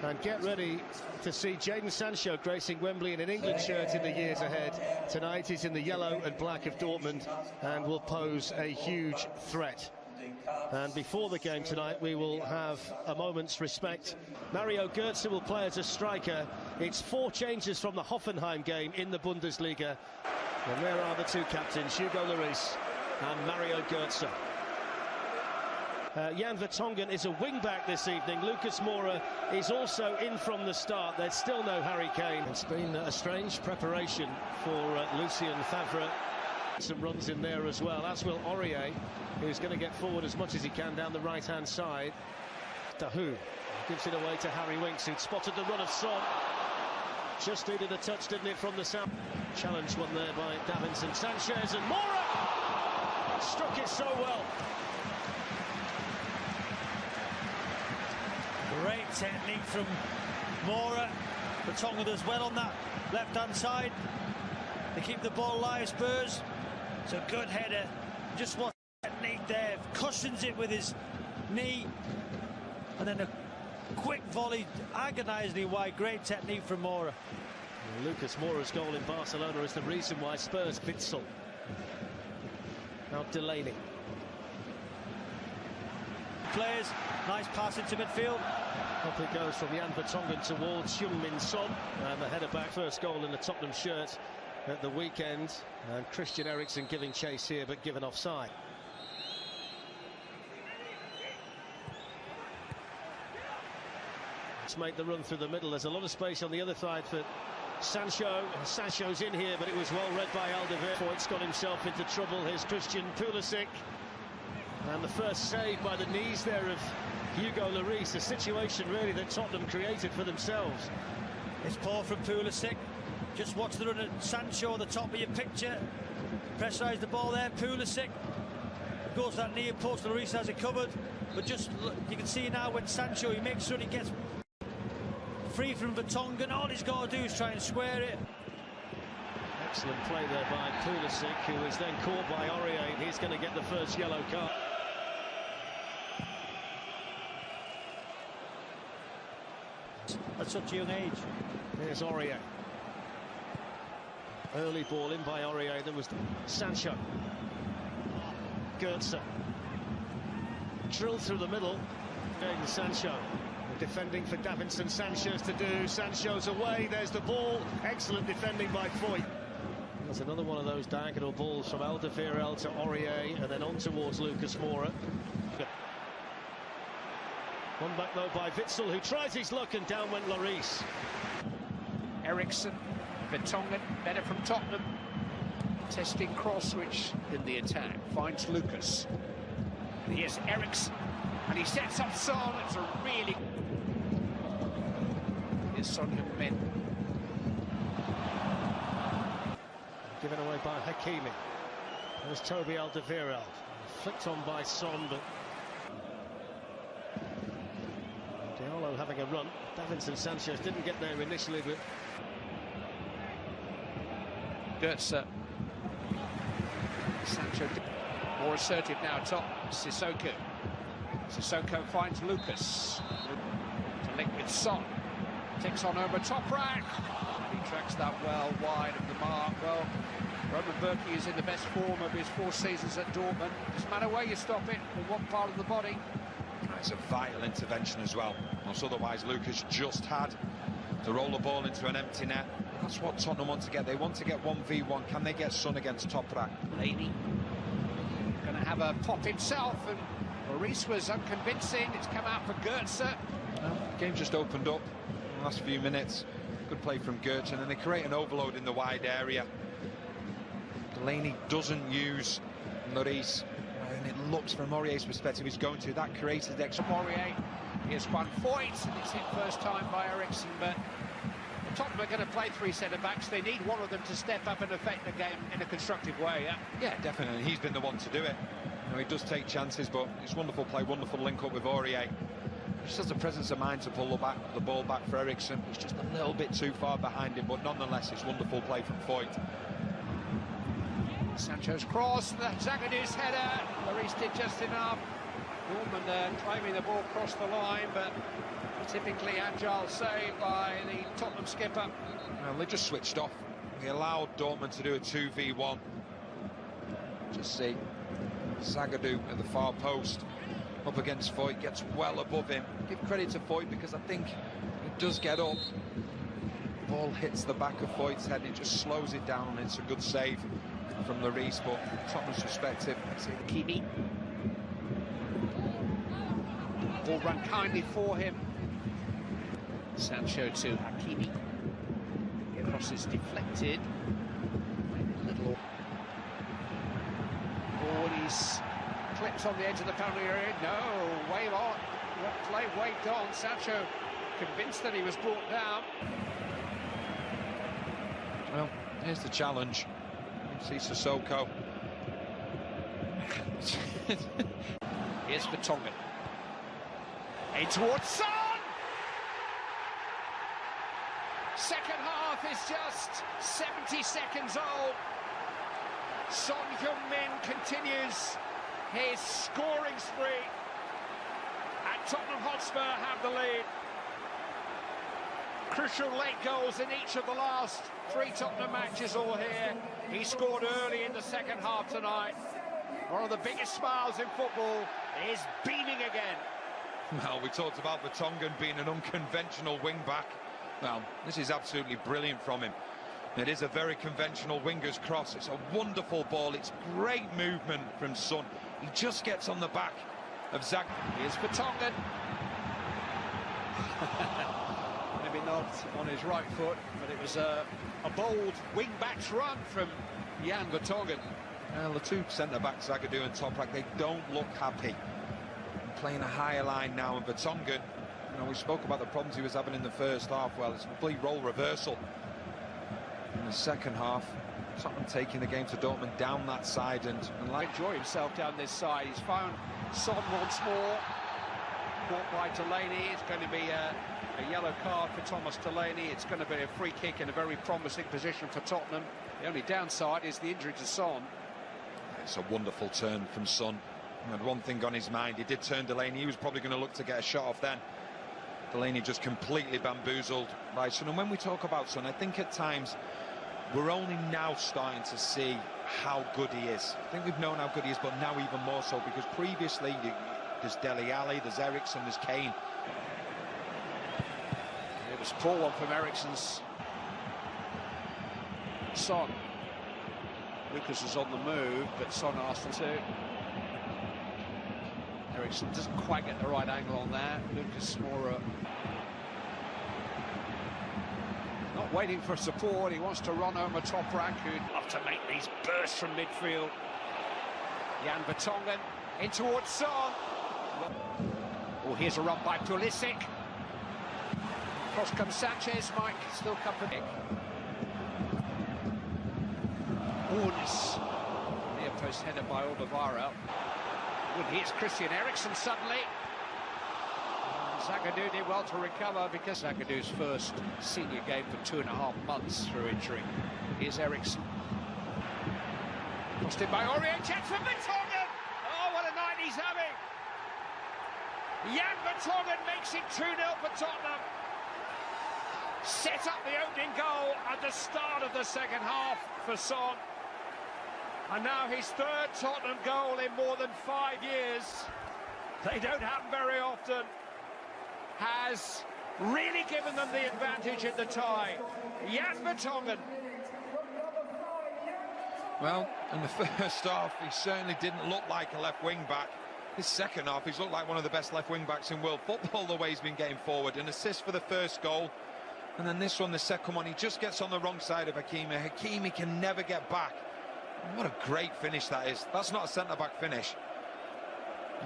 And get ready to see Jadon Sancho gracing Wembley in an England shirt in the years ahead. Tonight he's in the yellow and black of Dortmund and will pose a huge threat. And before the game tonight, we will have a moment's respect. Mario Götze will play as a striker. It's 4 changes from the Hoffenheim game in the Bundesliga. And there are the 2 captains, Hugo Lloris and Mario Götze. Jan Vertonghen is a wing-back this evening. Lucas Moura is also in from the start. There's still no Harry Kane. It's been a strange preparation for Lucien Favre. Some runs in there as well, as will Aurier, who's going to get forward as much as he can down the right-hand side. Dahoud gives it away to Harry Winks, who'd spotted the run of Son. Just needed a touch, didn't it, from the south. Challenge one there by Davinson Sanchez, and Moura struck it so well. Great technique from Moura. Vertonghen does well on that left-hand side. They keep the ball alive, Spurs. It's a good header. Just watch the technique there. Cushions it with his knee. And then a quick volley, agonisingly wide. Great technique from Moura. Lucas Moura's goal in Barcelona is the reason why Spurs Witsel. Now Delaney. Players, nice pass into midfield. Up it goes from Jan Vertonghen towards Heung-min Son, and the header back. First goal in the Tottenham shirt at the weekend, and Christian Eriksen giving chase here but given offside. Let's make the run through the middle. There's a lot of space on the other side for Sancho. Sancho's in here, but it was well read by Alderweireld. Foyt's got himself into trouble. Here's Christian Pulisic. And the first save by the knees there of Hugo Lloris, a situation really that Tottenham created for themselves. It's poor from Pulisic. Just watch the run at Sancho on the top of your picture. Pressurise the ball there, Pulisic. Goes to that near post, Lloris has it covered. But just, you can see now when Sancho, he makes sure he gets free from Vertonghen. All he's got to do is try and square it. Excellent play there by Pulisic, who was then caught by Aurier, and he's going to get the first yellow card. At such a young age. Here's Aurier. Early ball in by Aurier. There was Sancho. Götze. Drilled through the middle. Jadon Sancho. Defending for Davinson Sanchez to do. Sancho's away. There's the ball. Excellent defending by Foyt. There's another one of those diagonal balls from Alderweireld to Aurier, and then on towards Lucas Moura. One back though by Witsel, who tries his luck, and down went Lloris. Eriksen, Vertonghen, better from Tottenham. Testing cross switch in the attack, finds Lucas. Here's Eriksen, and he sets up Son. It's a really... Here's Son Heung-min. Given away by Hakimi. There's Toby Alderweireld. Flicked on by Son, but Diallo having a run. Davinson Sanchez didn't get there initially, but Götze. Sancho more assertive now, top. Sissoko. Sissoko finds Lucas. To link with Son. Takes on over top rack. He tracks that well wide of the mark. Well, Roman Bürki is in the best form of his 4 seasons at Dortmund. Doesn't matter where you stop it, or what part of the body. It's a vital intervention as well. Otherwise, Lucas just had to roll the ball into an empty net. That's what Tottenham want to get. They want to get 1v1. Can they get Son against top rack? Laney going to have a pop himself, and Lloris was unconvincing. It's come out for Götze. Well, the game just opened up in the last few minutes. Good play from Götze, and then they create an overload in the wide area. Delaney doesn't use Lloris, and it looks from Aurier's perspective he's going to. That created extra. Aurier, here's one Foyt, and it's hit first time by Eriksen, but Tottenham are going to play 3 centre-backs. They need one of them to step up and affect the game in a constructive way, yeah? Yeah, definitely. He's been the one to do it. You know, he does take chances, but it's wonderful play, wonderful link-up with Aurier. He just has the presence of mind to pull the ball back for Eriksen. He's just a little bit too far behind him, but nonetheless, it's wonderful play from Foyt. Sancho's cross, the Zagadou's header. Lloris did just enough. Dortmund claiming the ball crossed the line, but typically agile save by the Tottenham skipper. Well, they just switched off. He allowed Dortmund to do a 2v1. Just see Zagadou at the far post up against Foyt, gets well above him. Give credit to Foyt because I think he does get up. The ball hits the back of Foyt's head, it just slows it down. It's a good save from Lloris, but Tottenham's perspective. Hakimi. Ball run kindly for him. Sancho to Hakimi. Cross is deflected. Little ball, he's clipped on the edge of the penalty area. No, wave on. Play waved on. Sancho convinced that he was brought down. Well, here's the challenge. You see Sissoko. Here's Vertonghen. In towards Son! Second half is just 70 seconds old. Son Heung-min continues his scoring spree. And Tottenham Hotspur have the lead. Crucial late goals in each of the last 3 Tottenham matches all here. He scored early in the second half tonight. One of the biggest smiles in football is beaming again. Well, we talked about Vertonghen being an unconventional wing-back. Well, this is absolutely brilliant from him. It is a very conventional winger's cross. It's a wonderful ball. It's great movement from Son. He just gets on the back of Zag. Here's Vertonghen. Maybe not on his right foot, but it was a bold wing-back's run from Jan Vertonghen. Well, the two centre-backs, Zagadou and Toprak, they don't look happy. Playing a higher line now, and Vertonghen, you know, we spoke about the problems he was having in the first half. Well, it's a complete role reversal in the second half. Tottenham taking the game to Dortmund down that side and like enjoy himself down this side. He's found Son once more. Caught by Delaney. It's going to be a yellow card for Thomas Delaney. It's going to be a free kick in a very promising position for Tottenham. The only downside is the injury to Son. It's a wonderful turn from Son. He had one thing on his mind. He did turn Delaney. He was probably going to look to get a shot off then. Delaney just completely bamboozled by Son. And when we talk about Son, I think at times we're only now starting to see how good he is. I think we've known how good he is, but now even more so, because previously there's Dele Alli, there's Eriksen, there's Kane. It was a poor one from Eriksen's Son. Lucas is on the move, but Son asked him to. Eriksen doesn't quite get the right angle on that. Lucas Moura not waiting for support. He wants to run over Toprak, who'd love to make these bursts from midfield. Jan Vertonghen in towards Son. Oh, here's a run by Pulisic. Cross comes Sanchez. Mike still come for Nick. Ornis. Near post header by Alderweireld. Well, here's Christian Eriksen suddenly. Zagadou did well to recover because Zagadou's first senior game for 2.5 months through injury. Here's Eriksen. Crossed in by Aurier, chance for Vertonghen! Oh, what a night he's having! Jan Vertonghen makes it 2-0 for Tottenham. Set up the opening goal at the start of the second half for Son. And now his third Tottenham goal in more than 5 years. They don't happen very often. Has really given them the advantage in the tie. Jan Vertonghen. Well, in the first half, he certainly didn't look like a left wing-back. His second half, he's looked like one of the best left wing-backs in world football, the way he's been getting forward. An assist for the first goal. And then this one, the second one, he just gets on the wrong side of Hakimi. Hakimi can never get back. What a great finish that is. That's not a centre-back finish.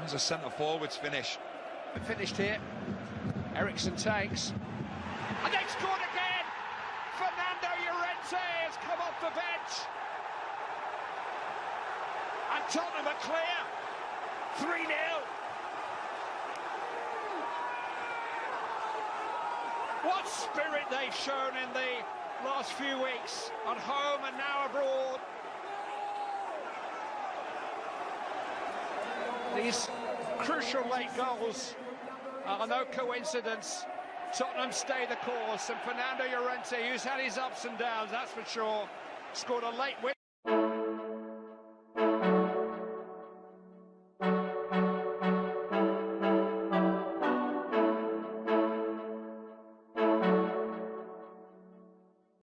It's a centre-forwards finish. Finished here. Eriksen takes. And they scored again! Fernando Llorente has come off the bench. And Tottenham are clear. 3-0. What spirit they've shown in the last few weeks, at home and now abroad. These crucial late goals are no coincidence. Tottenham stay the course, and Fernando Llorente, who's had his ups and downs, that's for sure, scored a late win.